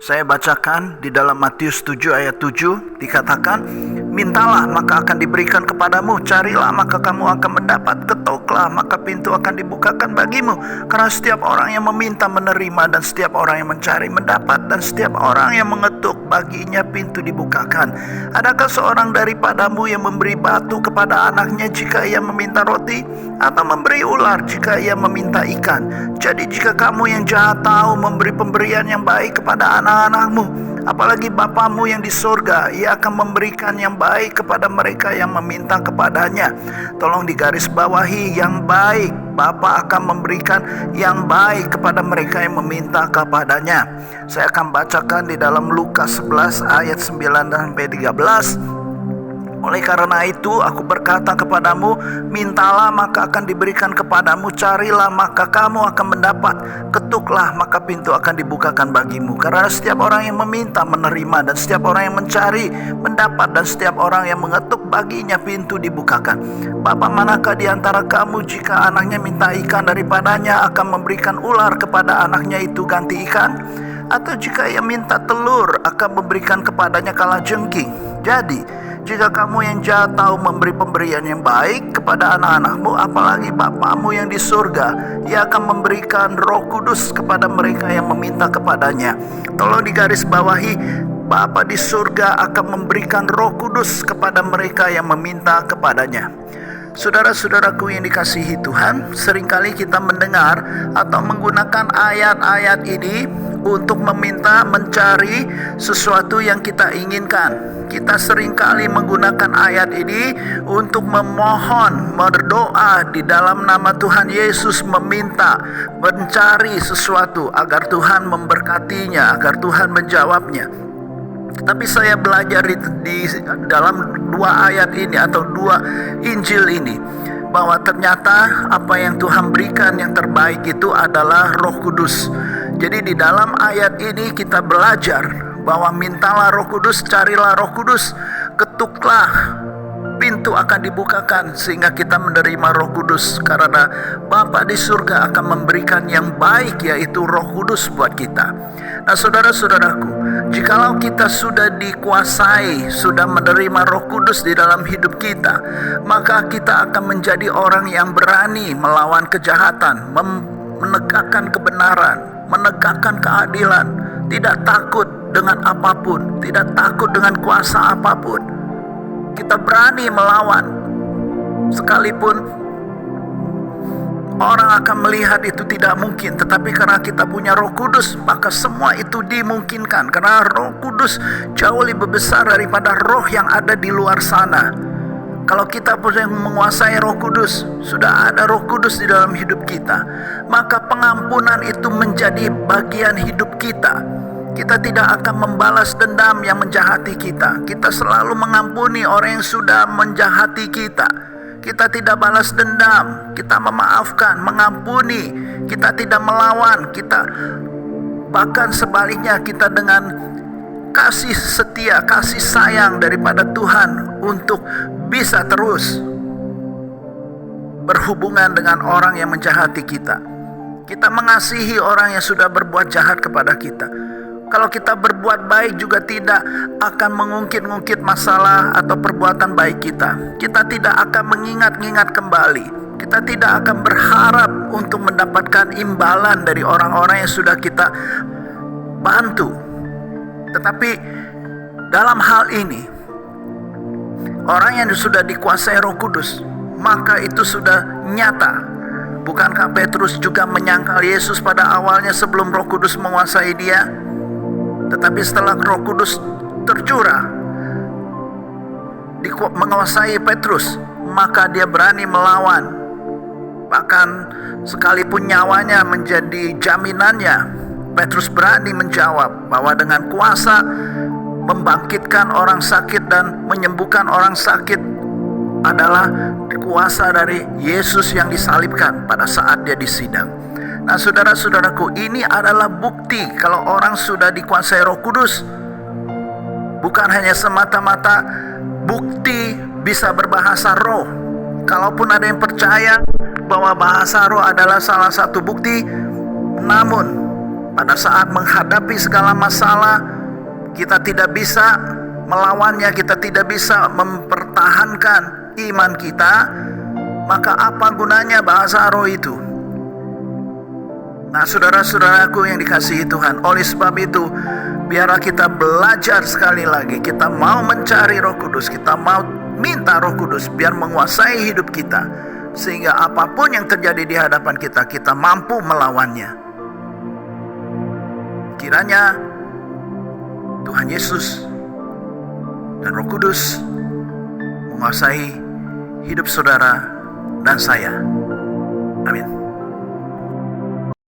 Saya bacakan di dalam Matius 7 ayat 7 dikatakan, mintalah maka akan diberikan kepadamu, carilah maka kamu akan mendapat, ketoklah maka pintu akan dibukakan bagimu. Karena setiap orang yang meminta menerima, dan setiap orang yang mencari mendapat, dan setiap orang yang mengetuk baginya pintu dibukakan. Adakah seorang daripadamu yang memberi batu kepada anaknya jika ia meminta roti, atau memberi ular jika ia meminta ikan? Jadi jika kamu yang jahat tahu memberi pemberian yang baik kepada anak-anakmu, apalagi Bapamu yang di surga, ia akan memberikan yang baik kepada mereka yang meminta kepadanya. Tolong digarisbawahi, yang baik. Bapa akan memberikan yang baik kepada mereka yang meminta kepadanya. Saya akan bacakan di dalam Lukas 11 ayat 9 sampai 13. Oleh karena itu aku berkata kepadamu, mintalah maka akan diberikan kepadamu, carilah maka kamu akan mendapat, ketuklah maka pintu akan dibukakan bagimu. Karena setiap orang yang meminta menerima, dan setiap orang yang mencari mendapat, dan setiap orang yang mengetuk baginya pintu dibukakan. Bapa manakah di antara kamu jika anaknya minta ikan daripadanya akan memberikan ular kepada anaknya itu ganti ikan? Atau jika ia minta telur akan memberikan kepadanya kalajengking? Jadi jika kamu yang jahat tahu memberi pemberian yang baik kepada anak-anakmu, apalagi Bapamu yang di surga, ia akan memberikan Roh Kudus kepada mereka yang meminta kepadanya. Tolong digarisbawahi, Bapa di surga akan memberikan Roh Kudus kepada mereka yang meminta kepadanya. Saudara-saudaraku yang dikasihi Tuhan, seringkali kita mendengar atau menggunakan ayat-ayat ini untuk meminta, mencari sesuatu yang kita inginkan. Kita seringkali menggunakan ayat ini untuk memohon, berdoa di dalam nama Tuhan Yesus, meminta, mencari sesuatu agar Tuhan memberkatinya, agar Tuhan menjawabnya. Tapi saya belajar di dalam dua ayat ini atau dua Injil ini, bahwa ternyata apa yang Tuhan berikan yang terbaik itu adalah Roh Kudus. Jadi di dalam ayat ini kita belajar bahwa mintalah Roh Kudus, carilah Roh Kudus, ketuklah pintu akan dibukakan sehingga kita menerima Roh Kudus. Karena Bapa di surga akan memberikan yang baik, yaitu Roh Kudus buat kita. Nah saudara-saudaraku, jikalau kita sudah dikuasai, sudah menerima Roh Kudus di dalam hidup kita, maka kita akan menjadi orang yang berani melawan kejahatan, menegakkan kebenaran, menegakkan keadilan, tidak takut dengan apapun, tidak takut dengan kuasa apapun. Kita berani melawan, sekalipun orang akan melihat itu tidak mungkin, tetapi karena kita punya Roh Kudus, maka semua itu dimungkinkan. Karena Roh Kudus jauh lebih besar daripada roh yang ada di luar sana. Kalau kita punya menguasai Roh Kudus, sudah ada Roh Kudus di dalam hidup kita, maka pengampunan itu menjadi bagian hidup kita. Kita tidak akan membalas dendam yang menjahati kita. Kita selalu mengampuni orang yang sudah menjahati kita. Kita tidak balas dendam, kita memaafkan, mengampuni. Kita tidak melawan, kita bahkan sebaliknya, kita dengan kasih setia, kasih sayang daripada Tuhan untuk bisa terus berhubungan dengan orang yang menjahati kita. Kita mengasihi orang yang sudah berbuat jahat kepada kita. Kalau kita berbuat baik juga tidak akan mengungkit-ungkit masalah atau perbuatan baik kita. Kita tidak akan mengingat-ingat kembali. Kita tidak akan berharap untuk mendapatkan imbalan dari orang-orang yang sudah kita bantu. Tetapi dalam hal ini, orang yang sudah dikuasai Roh Kudus, maka itu sudah nyata. Bukankah Petrus juga menyangkal Yesus pada awalnya sebelum Roh Kudus menguasai dia? Tetapi setelah Roh Kudus tercurah, menguasai Petrus, maka dia berani melawan. Bahkan sekalipun nyawanya menjadi jaminannya, Petrus berani menjawab bahwa dengan kuasa membangkitkan orang sakit dan menyembuhkan orang sakit adalah kuasa dari Yesus yang disalibkan pada saat dia disidang. Nah saudara-saudaraku, ini adalah bukti kalau orang sudah dikuasai Roh Kudus. Bukan hanya semata-mata bukti bisa berbahasa roh. Kalaupun ada yang percaya bahwa bahasa roh adalah salah satu bukti, namun pada pada saat menghadapi segala masalah, kita tidak bisa melawannya, kita tidak bisa mempertahankan iman kita, maka apa gunanya bahasa roh itu? Nah, saudara-saudaraku yang dikasihi Tuhan, oleh sebab itu, biarlah kita belajar sekali lagi. Kita mau mencari Roh Kudus, kita mau minta Roh Kudus biar menguasai hidup kita, sehingga apapun yang terjadi di hadapan kita, kita mampu melawannya. Kiranya Tuhan Yesus dan Roh Kudus menguasai hidup saudara dan saya. Amin.